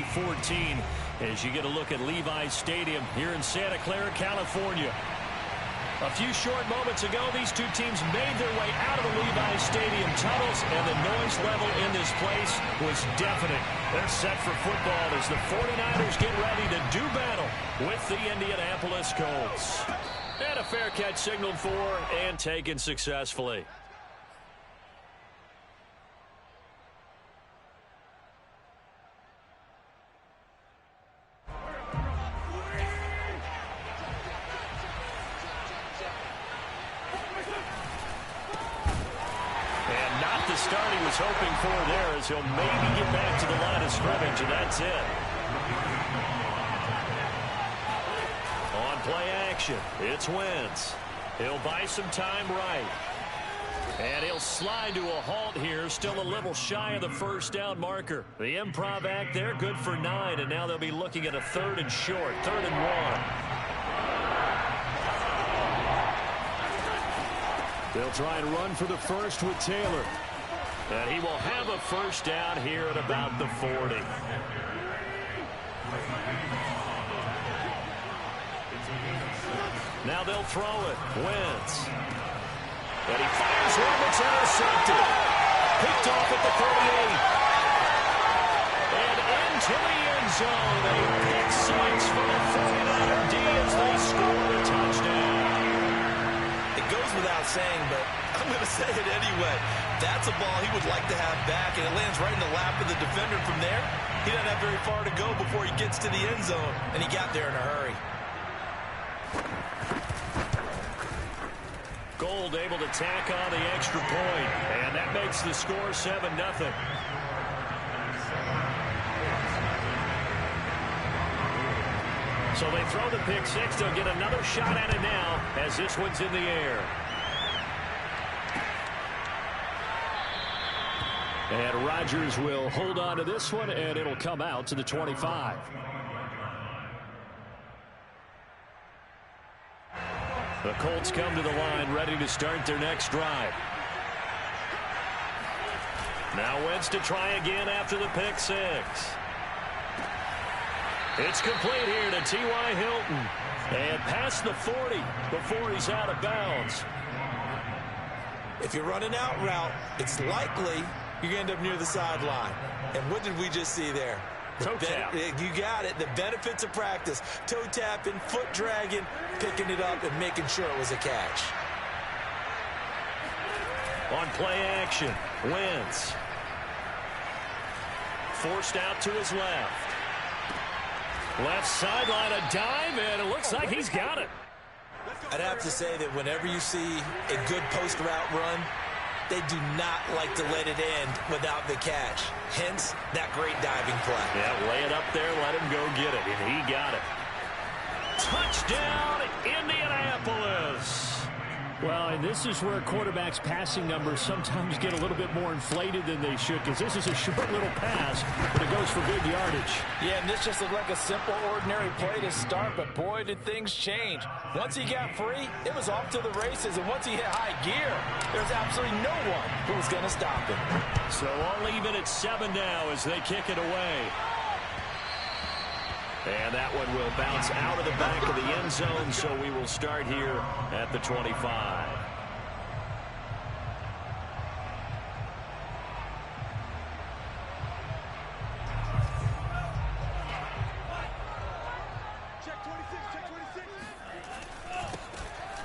2014 as you get a look at Levi's Stadium here in Santa Clara, California. A few short moments ago, these two teams made their way out of the Levi's Stadium tunnels, and the noise level in this place was deafening. They're set for football as the 49ers get ready to do battle with the Indianapolis Colts. And a fair catch signaled for and taken successfully. Start he was hoping for there as he'll maybe get back to the line of scrimmage, and that's it. On play action, it's Wentz. He'll buy some time right. And he'll slide to a halt here, still a little shy of the first down marker. The improv act there, good for 9, and now they'll be looking at a 3rd and short, 3rd and 1. They'll try and run for the first with Taylor. And he will have a first down here at about the 40. Now they'll throw it. Wentz. And he fires one that's intercepted. Picked off at the 38. And into the end zone. A pick six for the 49er D as they score a touchdown. It goes without saying, but I'm going to say it anyway. That's a ball he would like to have back, and it lands right in the lap of the defender from there. He doesn't have very far to go before he gets to the end zone, and he got there in a hurry. Gold able to tack on the extra point, and that makes the score 7-0. So they throw the pick six. They'll get another shot at it now as this one's in the air. And Rodgers will hold on to this one, and it'll come out to the 25. The Colts come to the line, ready to start their next drive. Now Wentz to try again after the pick six. It's complete here to T.Y. Hilton. And past the 40 before he's out of bounds. If you're running out route, it's likely you're going to end up near the sideline. And what did we just see there? Toe tap. You got it. The benefits of practice. Toe tapping, foot dragging, picking it up, and making sure it was a catch. On play action, Wentz. Forced out to his left. Left sideline, a dive, and it looks like he's got it. I'd have to say that whenever you see a good post route run, they do not like to let it end without the catch. Hence, that great diving play. Yeah, lay it up there, let him go get it, and he got it. Touchdown, Indianapolis. Well, and this is where quarterbacks' passing numbers sometimes get a little bit more inflated than they should, because this is a short little pass, but it goes for good yardage. Yeah, and this just looked like a simple, ordinary play to start, but boy, did things change. Once he got free, it was off to the races, and once he hit high gear, there's absolutely no one who was going to stop him. So all even at 7 now as they kick it away. And that one will bounce out of the back of the end zone, so we will start here at the 25.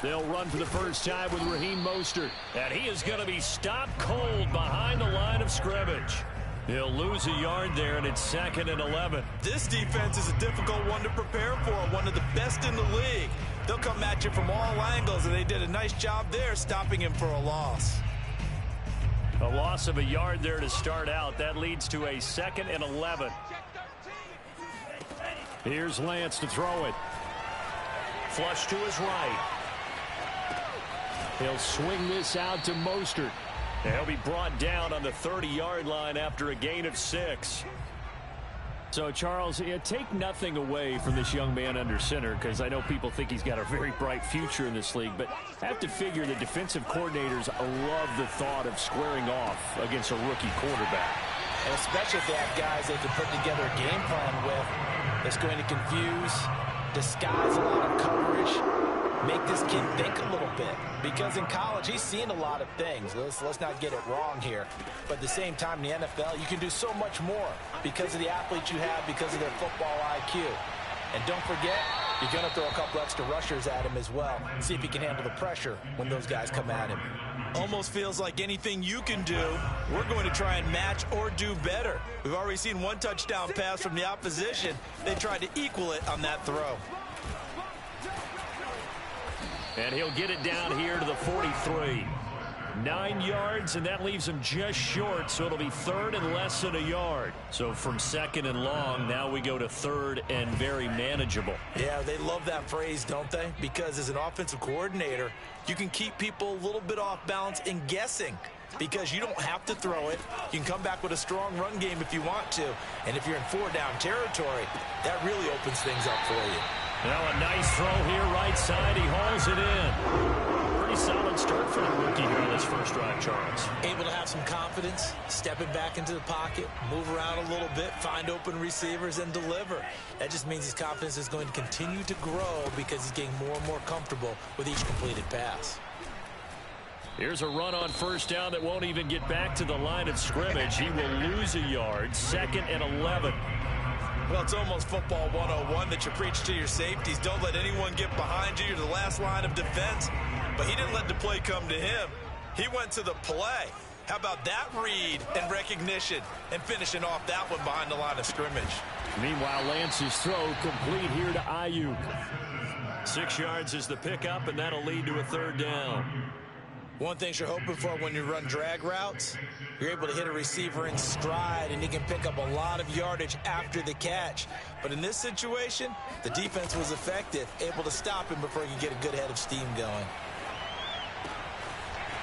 They'll run for the first time with Raheem Mostert, and he is going to be stopped cold behind the line of scrimmage. He'll lose a yard there, and it's 2nd and 11. This defense is a difficult one to prepare for, one of the best in the league. They'll come at you from all angles, and they did a nice job there stopping him for a loss. A loss of a yard there to start out. That leads to a 2nd and 11. Here's Lance to throw it. Flush to his right. He'll swing this out to Mostert. He'll be brought down on the 30-yard line after a gain of 6. So, Charles, take nothing away from this young man under center, because I know people think he's got a very bright future in this league, but I have to figure the defensive coordinators love the thought of squaring off against a rookie quarterback. And especially if they have guys they can put together a game plan with that's going to confuse, disguise a lot of coverage, make this kid think a little bit. Because in college, he's seen a lot of things. Let's not get it wrong here. But at the same time, in the NFL, you can do so much more because of the athletes you have, because of their football IQ. And don't forget, you're going to throw a couple extra rushers at him as well. See if he can handle the pressure when those guys come at him. Almost feels like anything you can do, we're going to try and match or do better. We've already seen one touchdown pass from the opposition. They tried to equal it on that throw. And he'll get it down here to the 43. 9 yards, and that leaves him just short, so it'll be third and less than a yard. So from second and long, now we go to third and very manageable. Yeah, they love that phrase, don't they? Because as an offensive coordinator, you can keep people a little bit off balance and guessing. Because you don't have to throw it. You can come back with a strong run game if you want to. And if you're in 4-down territory, that really opens things up for you. Now a nice throw here, right side. He hauls it in. Pretty solid start for the rookie here on this first drive, Charles. Able to have some confidence, stepping back into the pocket, move around a little bit, find open receivers, and deliver. That just means his confidence is going to continue to grow because he's getting more and more comfortable with each completed pass. Here's a run on first down that won't even get back to the line of scrimmage. He will lose a yard, 2nd and 11. Well, it's almost football 101 that you preach to your safeties. Don't let anyone get behind you. You're the last line of defense. But he didn't let the play come to him. He went to the play. How about that read and recognition and finishing off that one behind the line of scrimmage? Meanwhile, Lance's throw complete here to Ayuk. 6 yards is the pickup, and that'll lead to a third down. One thing you're hoping for when you run drag routes, you're able to hit a receiver in stride, and he can pick up a lot of yardage after the catch. But in this situation, the defense was effective, able to stop him before he could get a good head of steam going.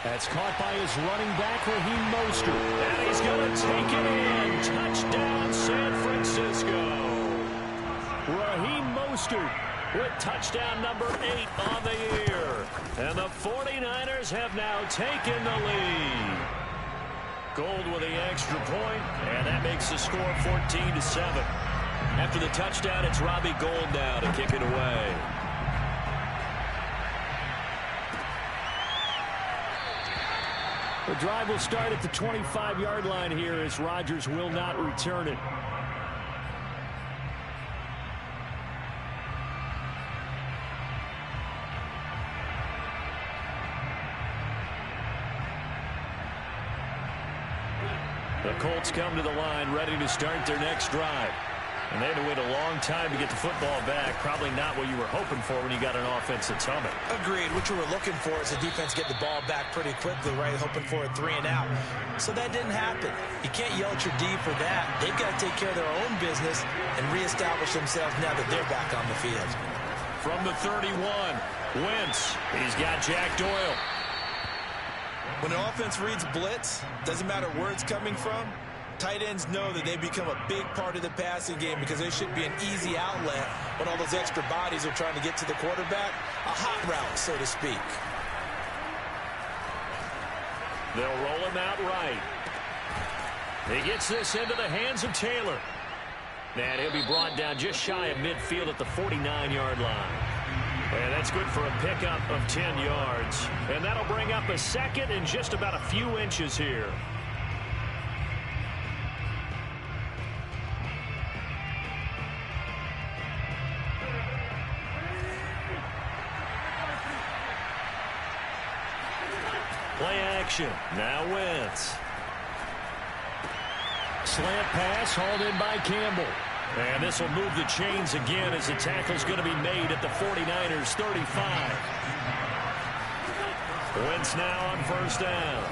That's caught by his running back, Raheem Mostert. And he's going to take it in. Touchdown, San Francisco. Raheem Mostert with touchdown number 8 on the year. And the 49ers have now taken the lead. Gold with the extra point, and that makes the score 14-7. After the touchdown, it's Robbie Gould now to kick it away. The drive will start at the 25-yard line here as Rodgers will not return it. The Colts come to the line ready to start their next drive. And they had to wait a long time to get the football back. Probably not what you were hoping for when you got an offense that's humming. Agreed. What you were looking for is the defense get the ball back pretty quickly, right? Hoping for a 3-and-out. So that didn't happen. You can't yell at your D for that. They've got to take care of their own business and reestablish themselves now that they're back on the field. From the 31, Wentz. He's got Jack Doyle. When an offense reads blitz, doesn't matter where it's coming from, tight ends know that they become a big part of the passing game because they should be an easy outlet when all those extra bodies are trying to get to the quarterback. A hot route, so to speak. They'll roll him out right. He gets this into the hands of Taylor. And he'll be brought down just shy of midfield at the 49-yard line. And that's good for a pickup of 10 yards. And that'll bring up a second and just about a few inches here. Play action. Now Wentz. Slant pass hauled in by Campbell. And this will move the chains again as the tackle's going to be made at the 49ers 35. Wentz now on first down.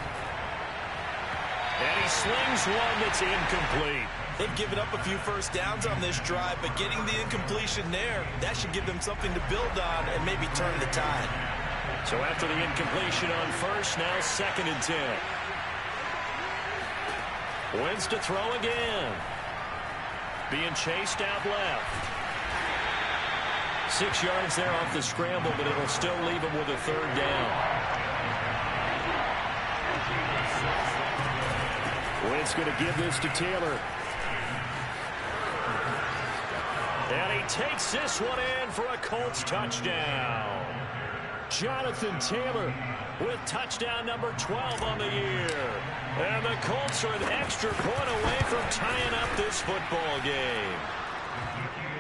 And he slings one that's incomplete. They've given up a few first downs on this drive, but getting the incompletion there, that should give them something to build on and maybe turn the tide. So after the incompletion on first, now 2nd and 10. Wentz to throw again. Being chased out left. 6 yards there off the scramble, but it'll still leave him with a third down. Wentz going to give this to Taylor. And he takes this one in for a Colts touchdown. Jonathan Taylor with touchdown number 12 on the year. And the Colts are an extra point away from tying up this football game.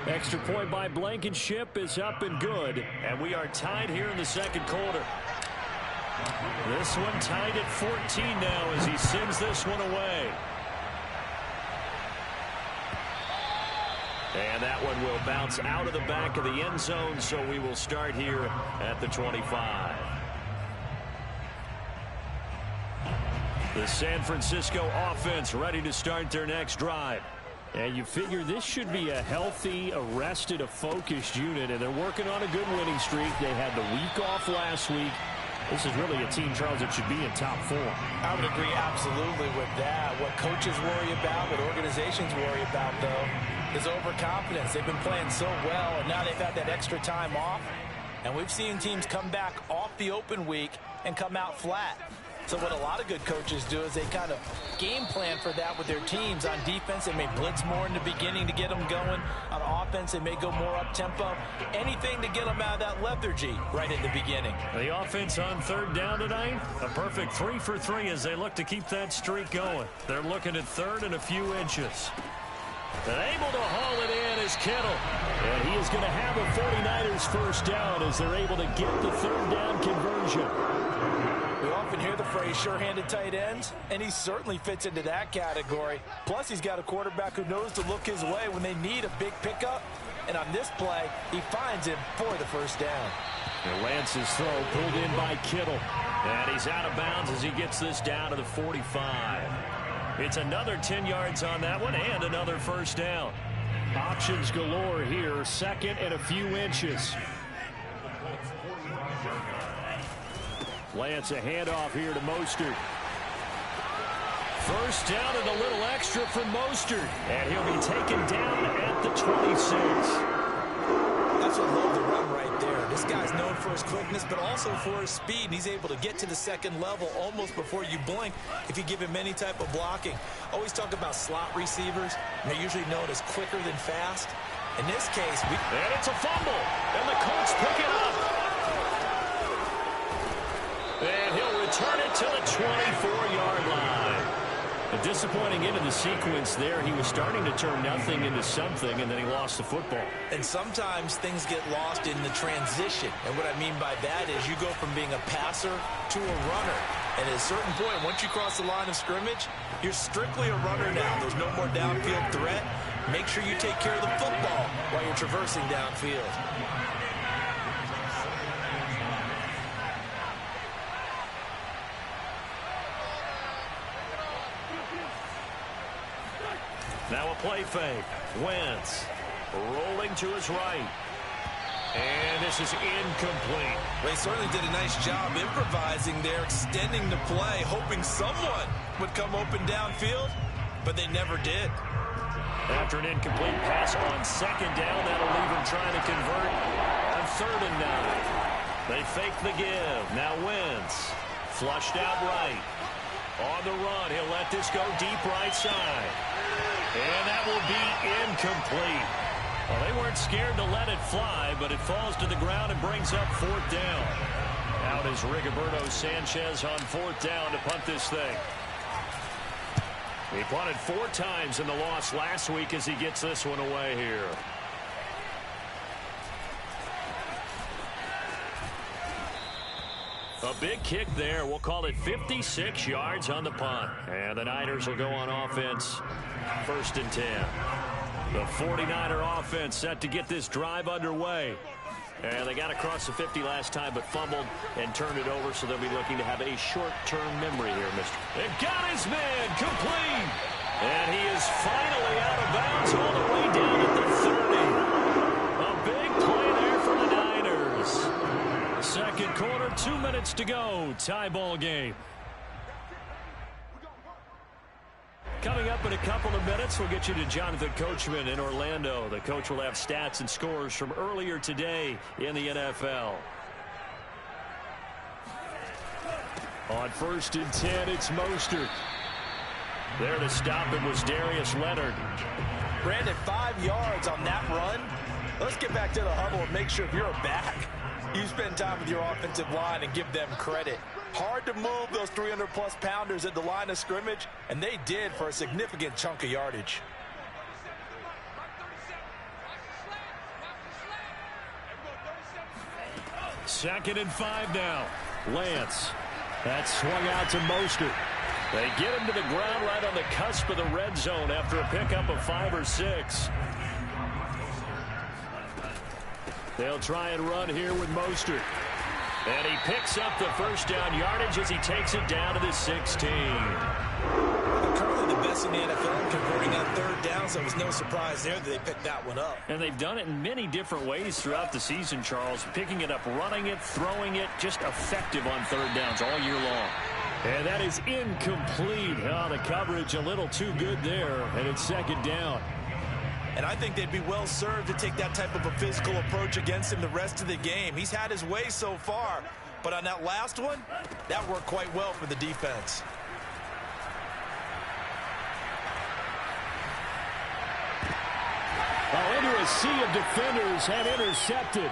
Extra point by Blankenship is up and good. And we are tied here in the second quarter. This one tied at 14 now as he sends this one away. And that one will bounce out of the back of the end zone, so we will start here at the 25. The San Francisco offense ready to start their next drive. And you figure this should be a healthy, a focused unit, and they're working on a good winning streak. They had the week off last week. This is really a team, Charles, that should be in top form. I would agree absolutely with that. What coaches worry about, what organizations worry about, though, is overconfidence. They've been playing so well, and now they've had that extra time off. And we've seen teams come back off the open week and come out flat. So what a lot of good coaches do is they kind of game plan for that with their teams. On defense, they may blitz more in the beginning to get them going. On offense, they may go more up-tempo. Anything to get them out of that lethargy right in the beginning. The offense on third down tonight, a perfect 3 for 3 as they look to keep that streak going. They're looking at third and a few inches. And able to haul it in is Kittle. And he is going to have a 49ers first down as they're able to get the third down conversion. We often hear the phrase sure-handed tight ends, and he certainly fits into that category. Plus, he's got a quarterback who knows to look his way when they need a big pickup. And on this play, he finds him for the first down. And Lance's throw pulled in by Kittle. And he's out of bounds as he gets this down to the 45. It's another 10 yards on that one and another first down. Options galore here, second and a few inches. Lance, a handoff here to Mostert. First down and a little extra for Mostert. And he'll be taken down at the 26. That's what I love the run right there. This guy's known for his quickness, but also for his speed. And he's able to get to the second level almost before you blink if you give him any type of blocking. Always talk about slot receivers. They're usually known as quicker than fast. In this case, and it's a fumble. And the Colts pick it up. And he'll return it to the 24-yard line. A disappointing end of the sequence there. He was starting to turn nothing into something, and then he lost the football. And sometimes things get lost in the transition. And what I mean by that is you go from being a passer to a runner. And at a certain point, once you cross the line of scrimmage, you're strictly a runner now. There's no more downfield threat. Make sure you take care of the football while you're traversing downfield. Now a play fake. Wentz rolling to his right. And this is incomplete. They certainly did a nice job improvising there, extending the play, hoping someone would come open downfield, but they never did. After an incomplete pass on second down, that'll leave him trying to convert on 3rd and 9. They fake the give. Now Wentz flushed out right. On the run, he'll let this go deep right side. And that will be incomplete. Well, they weren't scared to let it fly, but it falls to the ground and brings up 4th down. Out is Rigoberto Sanchez on 4th down to punt this thing. He punted 4 times in the loss last week as he gets this one away here. A big kick there. We'll call it 56 yards on the punt. And the Niners will go on offense. 1st and 10. The 49er offense set to get this drive underway. And they got across the 50 last time, but fumbled and turned it over, so they'll be looking to have a short-term memory here, mister. They've got his man complete. And he is finally out of bounds all the way down at the 30. A big play there for the Niners. Second quarter, 2 minutes to go. Tie ball game. Coming up in a couple of minutes, we'll get you to Jonathan Coachman in Orlando. The coach will have stats and scores from earlier today in the NFL. On 1st and 10, it's Mostert. There to stop him was Darius Leonard. Brandon, 5 yards on that run. Let's get back to the huddle and make sure if you're a back, you spend time with your offensive line and give them credit. Hard to move those 300-plus pounders at the line of scrimmage, and they did for a significant chunk of yardage. Second and 5 now. Lance. That's swung out to Mostert. They get him to the ground right on the cusp of the red zone after a pickup of 5 or 6. They'll try and run here with Mostert. And he picks up the first down yardage as he takes it down to the 16. They're currently the best in the NFL in converting on third down, so it was no surprise there that they picked that one up. And they've done it in many different ways throughout the season, Charles. Picking it up, running it, throwing it, just effective on third downs all year long. And that is incomplete. Oh, the coverage a little too good there, and it's second down. And I think they'd be well served to take that type of a physical approach against him the rest of the game. He's had his way so far, but on that last one, that worked quite well for the defense. Into a sea of defenders and intercepted.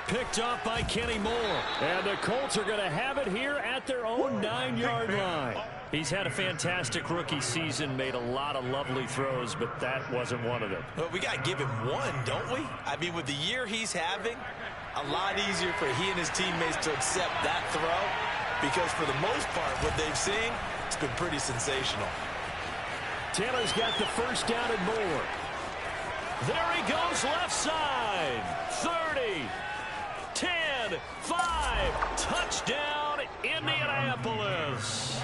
Picked off by Kenny Moore. And the Colts are going to have it here at their own 9-yard line. He's had a fantastic rookie season, made a lot of lovely throws, but that wasn't one of them. Well, we got to give him one, don't we? I mean, with the year he's having, a lot easier for he and his teammates to accept that throw, because for the most part, what they've seen, it's been pretty sensational. Taylor's got the first down and more. There he goes, left side. 30, 10, 5, touchdown, Indianapolis.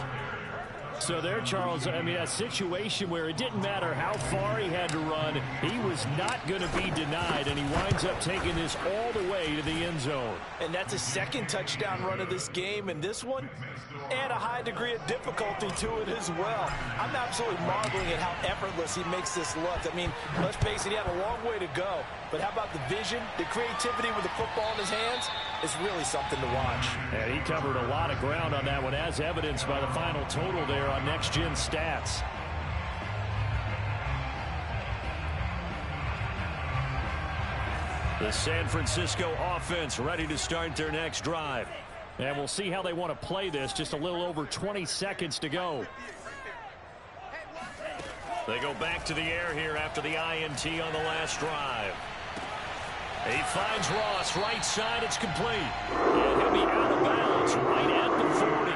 So there, Charles, I mean, a situation where it didn't matter how far he had to run, he was not going to be denied, and he winds up taking this all the way to the end zone. And that's a second touchdown run of this game, and this one, and a high degree of difficulty to it as well. I'm absolutely marveling at how effortless he makes this look. I mean, let's face it, he had a long way to go, but how about the vision, the creativity with the football in his hands? It's really something to watch. And he covered a lot of ground on that one, as evidenced by the final total there on Next Gen Stats. The San Francisco offense ready to start their next drive. And we'll see how they want to play this. Just a little over 20 seconds to go. They go back to the air here after the INT on the last drive. He finds Ross, right side, it's complete. And he'll be out of bounds right at the 40.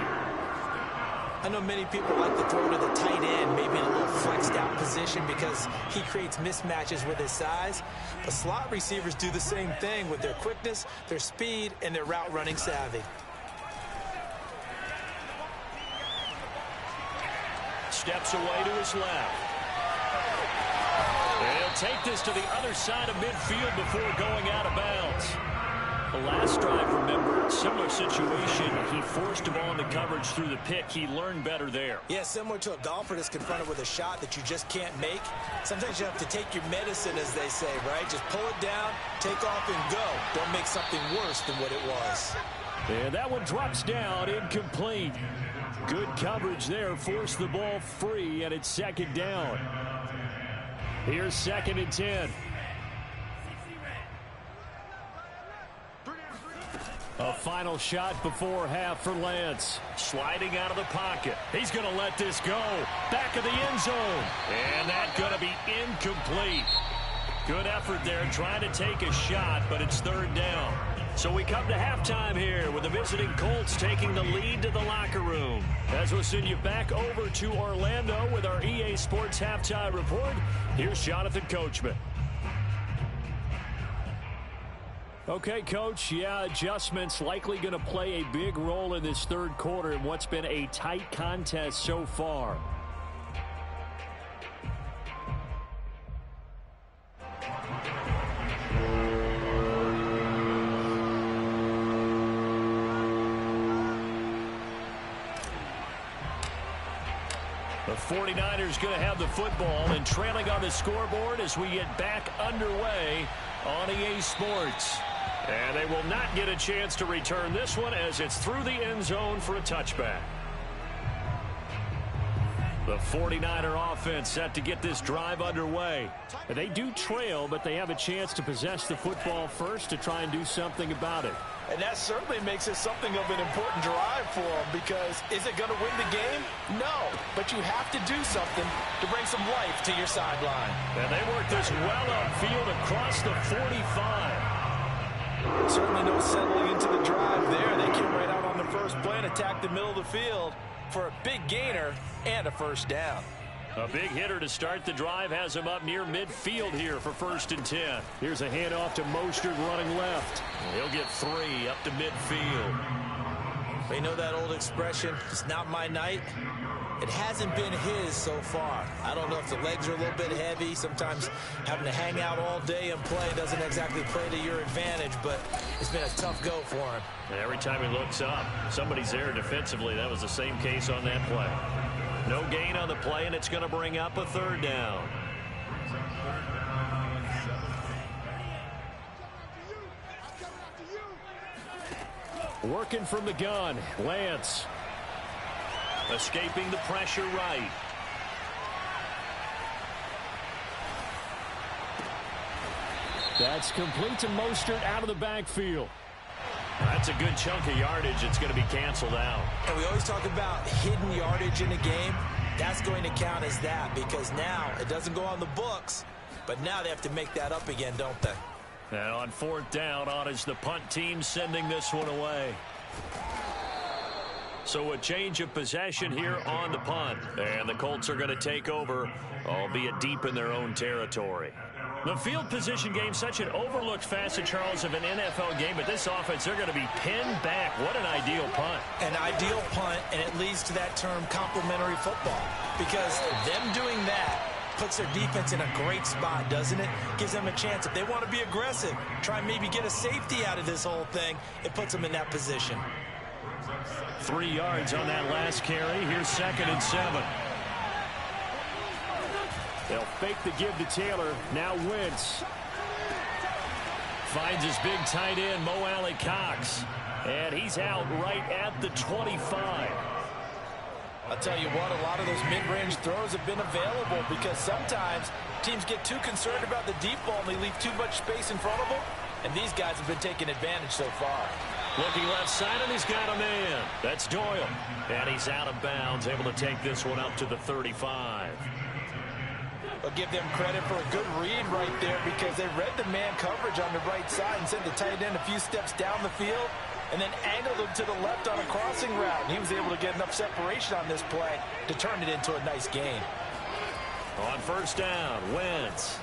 I know many people like to throw to the tight end, maybe in a little flexed out position because he creates mismatches with his size. But slot receivers do the same thing with their quickness, their speed, and their route running savvy. Steps away to his left. And he'll take this to the other side of midfield before going out of bounds. The last drive, remember, similar situation. He forced the ball into coverage through the pick. He learned better there. Yeah, similar to a golfer that's confronted with a shot that you just can't make. Sometimes you have to take your medicine, as they say, right? Just pull it down, take off, and go. Don't make something worse than what it was. And that one drops down, incomplete. Good coverage there, forced the ball free, and it's second down. Here's second and 10. A final shot before half for Lance. Sliding out of the pocket. He's going to let this go. Back of the end zone. And that's going to be incomplete. Good effort there trying to take a shot, but it's third down. So we come to halftime here with the visiting Colts taking the lead to the locker room. As we'll send you back over to Orlando with our EA Sports Halftime Report, here's Jonathan Coachman. Okay, Coach, yeah, adjustments likely going to play a big role in this third quarter in what's been a tight contest so far. The 49ers going to have the football and trailing on the scoreboard as we get back underway on EA Sports. And they will not get a chance to return this one as it's through the end zone for a touchback. The The 49er offense set to get this drive underway. They do trail, but they have a chance to possess the football first to try and do something about it. And that certainly makes it something of an important drive for them, because is it going to win the game? No, but you have to do something to bring some life to your sideline. And they work this well upfield across the 45. Certainly no settling into the drive there. They came right out on the first play and attacked the middle of the field for a big gainer and a first down. A big hitter to start the drive has him up near midfield here for 1st and 10. Here's a handoff to Mostert running left. He'll get 3 up to midfield. They know that old expression, it's not my night. It hasn't been his so far. I don't know if the legs are a little bit heavy. Sometimes having to hang out all day and play doesn't exactly play to your advantage, but it's been a tough go for him. And every time he looks up, somebody's there defensively. That was the same case on that play. No gain on the play, and it's going to bring up a 3rd down. Working from the gun, Lance. Escaping the pressure right. That's complete to Mostert out of the backfield. That's a good chunk of yardage. It's going to be canceled out. And we always talk about hidden yardage in a game. That's going to count as that, because now it doesn't go on the books, but now they have to make that up again, don't they? And on 4th down, on is the punt team sending this one away. So a change of possession here on the punt. And the Colts are going to take over, albeit deep in their own territory. The field position game, such an overlooked facet, Charles, of an NFL game. But this offense, they're going to be pinned back. What an ideal punt. An ideal punt, and it leads to that term complementary football. Because them doing that puts their defense in a great spot, doesn't it? Gives them a chance. If they want to be aggressive, try and maybe get a safety out of this whole thing, it puts them in that position. 3 yards on that last carry. Here's 2nd and 7. They'll fake the give to Taylor. Now Wentz finds his big tight end, Mo Alley-Cox. And he's out right at the 25. I'll tell you what, a lot of those mid-range throws have been available, because sometimes teams get too concerned about the deep ball and they leave too much space in front of them. And these guys have been taking advantage so far. Looking left side, and he's got a man. That's Doyle. And he's out of bounds, able to take this one up to the 35. I'll give them credit for a good read right there, because they read the man coverage on the right side and sent the tight end a few steps down the field and then angled him to the left on a crossing route. And he was able to get enough separation on this play to turn it into a nice gain. On 1st down, Wentz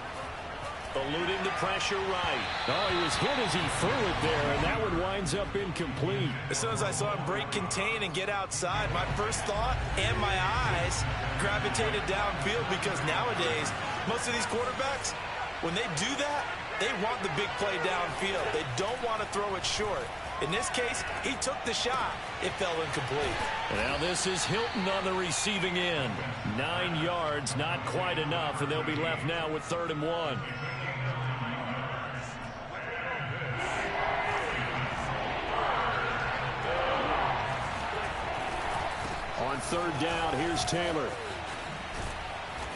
eluding the pressure right. Oh, he was hit as he threw it there, and that one winds up incomplete. As soon as I saw him break contain and get outside, my first thought and my eyes gravitated downfield, because nowadays, most of these quarterbacks, when they do that, they want the big play downfield. They don't want to throw it short. In this case, he took the shot. It fell incomplete. Now this is Hilton on the receiving end. 9 yards, not quite enough, and they'll be left now with 3rd and 1. On 3rd down, here's Taylor.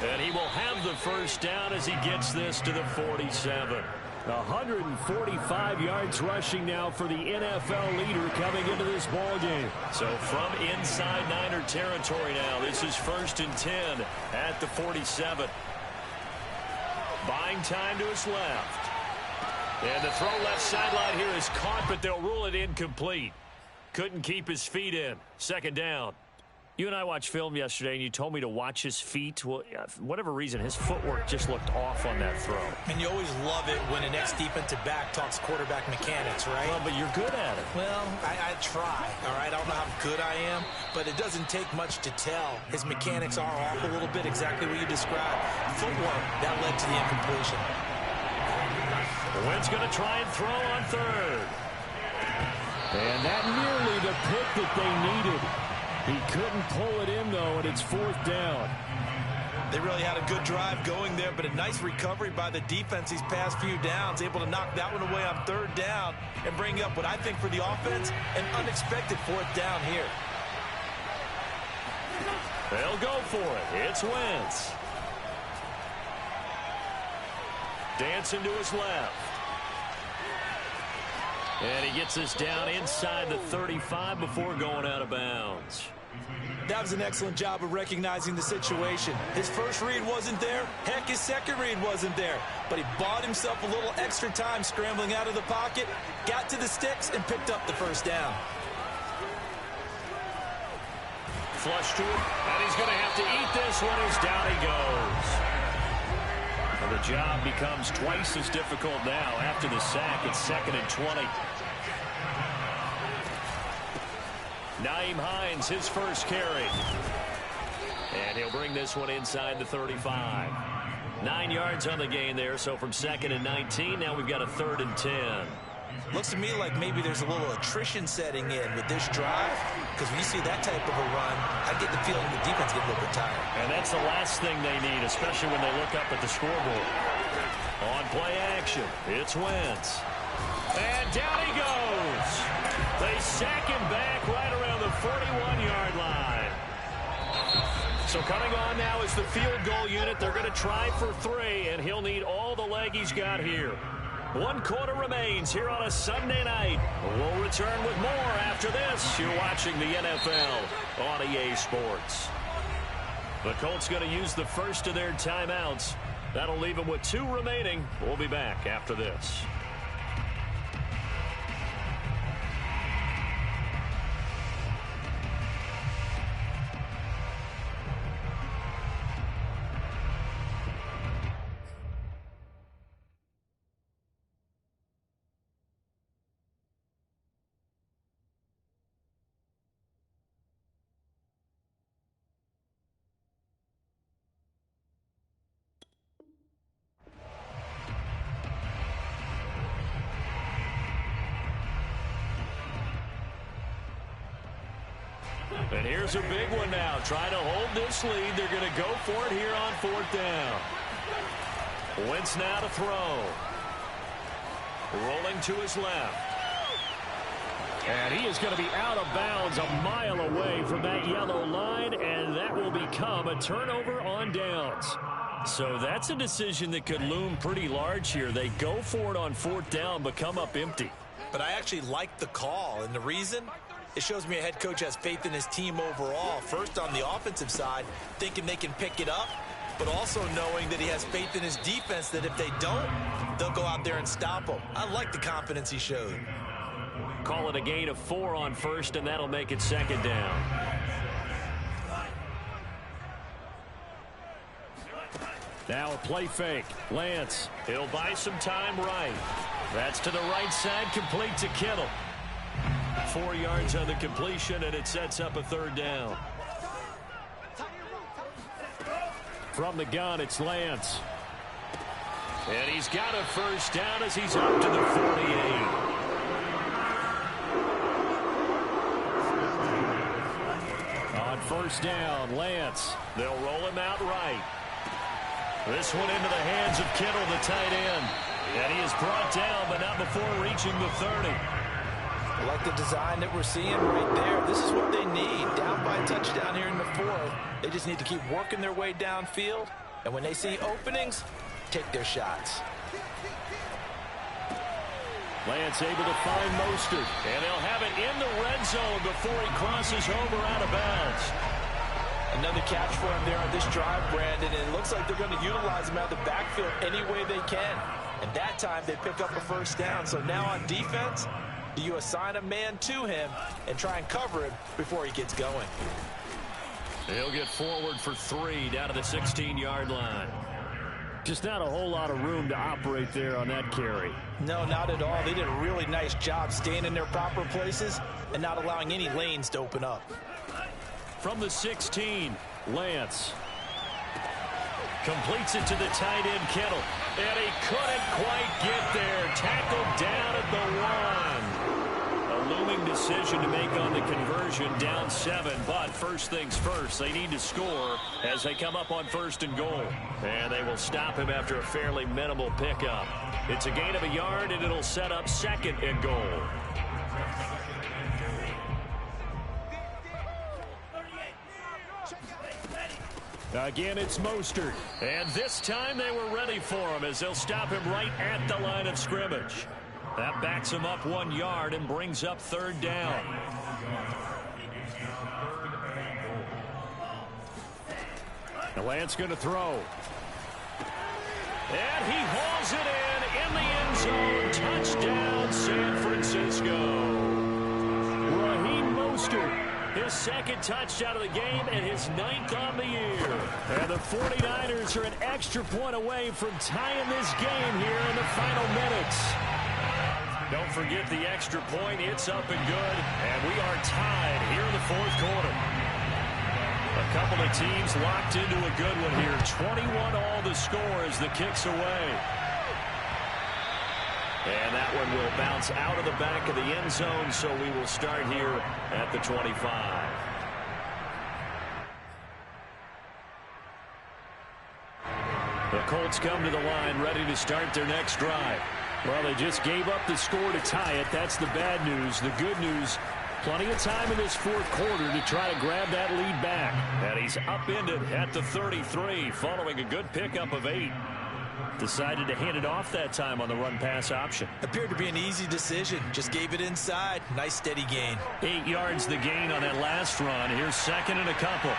And he will have the first down as he gets this to the 47. 145 yards rushing now for the NFL leader coming into this ball game. So from inside Niner territory now, this is 1st and 10 at the 47. Buying time to his left. And the throw left sideline here is caught, but they'll rule it incomplete. Couldn't keep his feet in. 2nd down. You and I watched film yesterday, and you told me to watch his feet. Well, for whatever reason, his footwork just looked off on that throw. And you always love it when an ex-defensive back talks quarterback mechanics, right? Well, but you're good at it. Well, I try, all right? I don't know how good I am, but it doesn't take much to tell. His mechanics are off a little bit, exactly what you described. Footwork, that led to the incompletion. Wentz going to try and throw on 3rd. And that nearly the pick that they needed. He couldn't pull it in, though, and it's 4th down. They really had a good drive going there, but a nice recovery by the defense these past few downs, able to knock that one away on 3rd down and bring up what I think for the offense, an unexpected 4th down here. They'll go for it. It's Wentz. Dancing to his left. And he gets this down inside the 35 before going out of bounds. That was an excellent job of recognizing the situation. His first read wasn't there. Heck, his second read wasn't there. But he bought himself a little extra time scrambling out of the pocket, got to the sticks, and picked up the first down. Flush to him, and he's going to have to eat this one as down he goes. Well, the job becomes twice as difficult now after the sack. It's 2nd and 20. Nyheim Hines, his first carry. And he'll bring this one inside the 35. 9 yards on the gain there, so from 2nd and 19, now we've got a 3rd and 10. Looks to me like maybe there's a little attrition setting in with this drive, because when you see that type of a run, I get the feeling the defense gets a little bit tired. And that's the last thing they need, especially when they look up at the scoreboard. On play action, it's Wentz. And down he goes. They sack him back right around the 41-yard line. So coming on now is the field goal unit. They're going to try for 3, and he'll need all the leg he's got here. 1 quarter remains here on a Sunday night. We'll return with more after this. You're watching the NFL on EA Sports. The Colts going to use the first of their timeouts. That'll leave them with 2 remaining. We'll be back after this. And here's a big one now. Trying to hold this lead. They're going to go for it here on 4th down. Wentz now to throw. Rolling to his left. And he is going to be out of bounds a mile away from that yellow line, and that will become a turnover on downs. So that's a decision that could loom pretty large here. They go for it on 4th down, but come up empty. But I actually like the call, and the reason? It shows me a head coach has faith in his team overall. First on the offensive side, thinking they can pick it up, but also knowing that he has faith in his defense that if they don't, they'll go out there and stop them. I like the confidence he showed. Call it a gain of 4 on 1st, and that'll make it 2nd down. Now a play fake. Lance, he'll buy some time right. That's to the right side, complete to Kittle. 4 yards on the completion, and it sets up a 3rd down. From the gun, it's Lance. And he's got a first down as he's up to the 48. On 1st down, Lance. They'll roll him out right. This one into the hands of Kittle, the tight end. And he is brought down, but not before reaching the 30. I like the design that we're seeing right there. This is what they need. Down by a touchdown here in the 4th. They just need to keep working their way downfield. And when they see openings, take their shots. Lance able to find Mostert. And they'll have it in the red zone before he crosses over out of bounds. Another catch for him there on this drive, Brandon. And it looks like they're going to utilize him out of the backfield any way they can. And that time they pick up a first down. So now on defense, do you assign a man to him and try and cover him before he gets going? He'll get forward for 3 down to the 16-yard line. Just not a whole lot of room to operate there on that carry. No, not at all. They did a really nice job staying in their proper places and not allowing any lanes to open up. From the 16, Lance completes it to the tight end, Kittle. And he couldn't quite get there. Tackled down at the 1. A looming decision to make on the conversion, down 7. But first things first, they need to score as they come up on 1st and goal. And they will stop him after a fairly minimal pickup. It's a gain of a yard, and it'll set up 2nd and goal. Again, it's Mostert. And this time they were ready for him as they'll stop him right at the line of scrimmage. That backs him up 1 yard and brings up 3rd down. Lance going to throw. And he hauls it in the end zone. Touchdown, San Francisco. Raheem Mostert. His 2nd touchdown of the game and his 9th on the year. And the 49ers are an extra point away from tying this game here in the final minutes. Don't forget the extra point. It's up and good. And we are tied here in the 4th quarter. A couple of teams locked into a good one here. 21 all the score as the kick's away. And that one will bounce out of the back of the end zone, so we will start here at the 25. The Colts come to the line ready to start their next drive. Well, they just gave up the score to tie it. That's the bad news. The good news, plenty of time in this 4th quarter to try to grab that lead back. And he's upended at the 33 following a good pickup of 8. Decided to hand it off that time on the run-pass option. Appeared to be an easy decision. Just gave it inside. Nice steady gain. 8 yards the gain on that last run. Here's 2nd and a couple.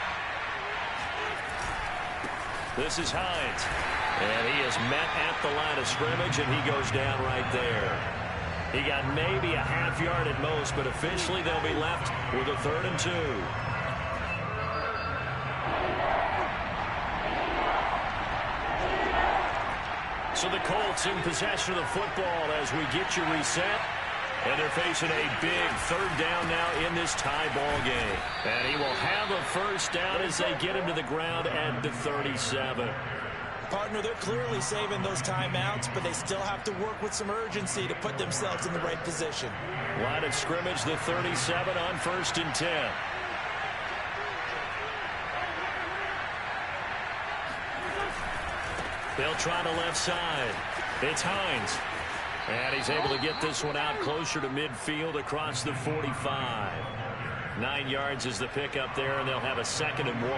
This is Hines. And he is met at the line of scrimmage, and he goes down right there. He got maybe a half yard at most, but officially they'll be left with a 3rd and 2. So the Colts in possession of the football as we get you reset. And they're facing a big 3rd down now in this tie ball game. And he will have a 1st down as they get him to the ground at the 37. Partner, they're clearly saving those timeouts, but they still have to work with some urgency to put themselves in the right position. Line of scrimmage, the 37 on 1st and 10. They'll try the left side. It's Hines. And he's able to get this one out closer to midfield across the 45. 9 yards is the pickup there, and they'll have a 2nd and 1.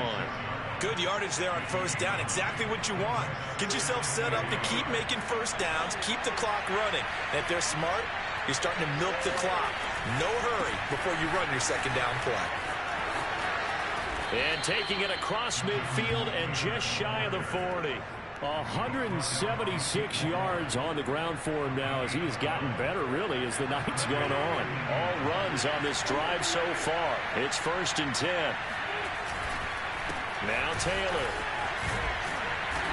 Good yardage there on 1st down. Exactly what you want. Get yourself set up to keep making 1st downs. Keep the clock running. And if they're smart, you're starting to milk the clock. No hurry before you run your 2nd down play. And taking it across midfield and just shy of the 40. 176 yards on the ground for him now as he has gotten better, really, as the night's gone on. All runs on this drive so far. It's 1st and 10. Now Taylor.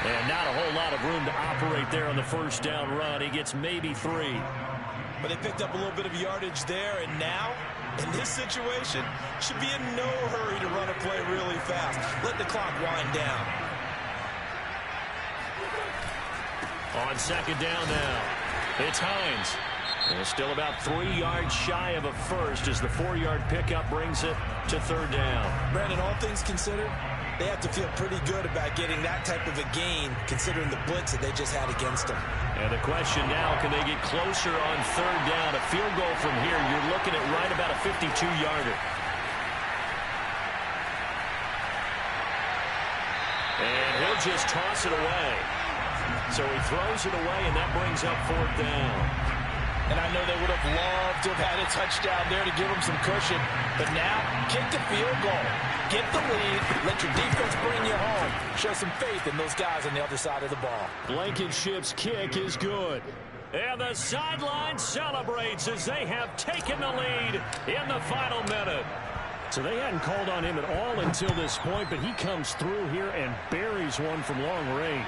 And not a whole lot of room to operate there on the 1st down run. He gets maybe 3. But they picked up a little bit of yardage there, and now, in this situation, should be in no hurry to run a play really fast. Let the clock wind down. On 2nd down now, it's Hines. And still about 3 yards shy of a 1st as the 4-yard pickup brings it to 3rd down. Brandon, all things considered, they have to feel pretty good about getting that type of a gain considering the blitz that they just had against them. And the question now, can they get closer on 3rd down? A field goal from here, you're looking at right about a 52-yarder. And he'll just toss it away. So he throws it away, and that brings up 4th down. And I know they would have loved to have had a touchdown there to give them some cushion. But now, kick the field goal. Get the lead. Let your defense bring you home. Show some faith in those guys on the other side of the ball. Blankenship's kick is good. And the sideline celebrates as they have taken the lead in the final minute. So they hadn't called on him at all until this point, but he comes through here and buries one from long range.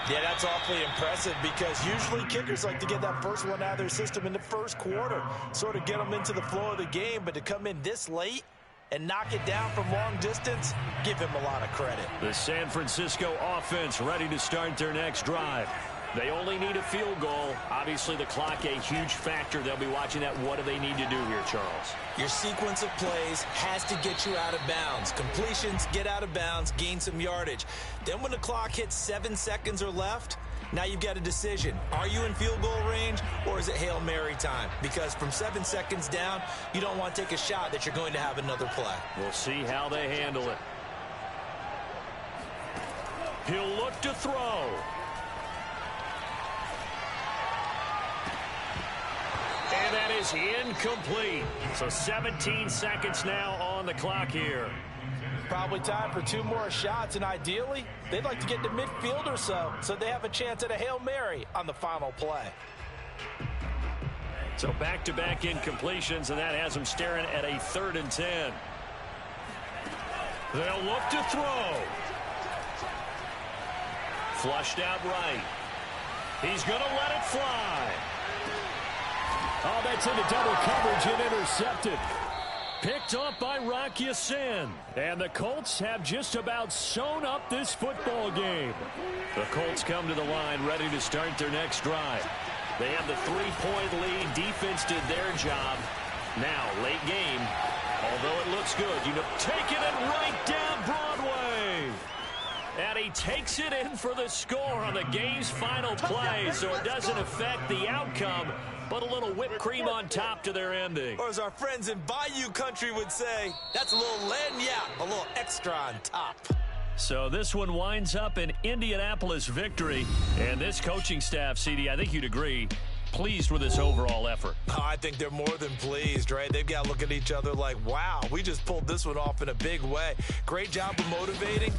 Yeah, that's awfully impressive because usually kickers like to get that first one out of their system in the 1st quarter, sort of get them into the flow of the game, but to come in this late and knock it down from long distance, give him a lot of credit. The San Francisco offense ready to start their next drive. They only need a field goal. Obviously, the clock a huge factor. They'll be watching that. What do they need to do here, Charles? Your sequence of plays has to get you out of bounds. Completions, get out of bounds, gain some yardage. Then when the clock hits 7 seconds or left, now you've got a decision. Are you in field goal range or is it Hail Mary time? Because from 7 seconds down, you don't want to take a shot that you're going to have another play. We'll see how they handle it. He'll look to throw. And that is incomplete. So 17 seconds now on the clock here. Probably time for 2 more shots, and ideally, they'd like to get to midfield or so they have a chance at a Hail Mary on the final play. So back-to-back incompletions, and that has them staring at a 3rd and 10. They'll look to throw. Flushed out right. He's going to let it fly. Oh, that's into double coverage and intercepted. Picked off by Rock Ya-Sin. And the Colts have just about sewn up this football game. The Colts come to the line ready to start their next drive. They have the 3-point lead. Defense did their job. Now, late game, although it looks good, taking it right down Broadway. And he takes it in for the score on the game's final play, so it doesn't affect the outcome, but a little whipped cream on top to their ending. Or as our friends in Bayou Country would say, that's a little lagniappe, a little extra on top. So this one winds up an Indianapolis victory. And this coaching staff, CD, I think you'd agree, pleased with this overall effort. Oh, I think they're more than pleased, right? They've got to look at each other like, wow, we just pulled this one off in a big way. Great job of motivating.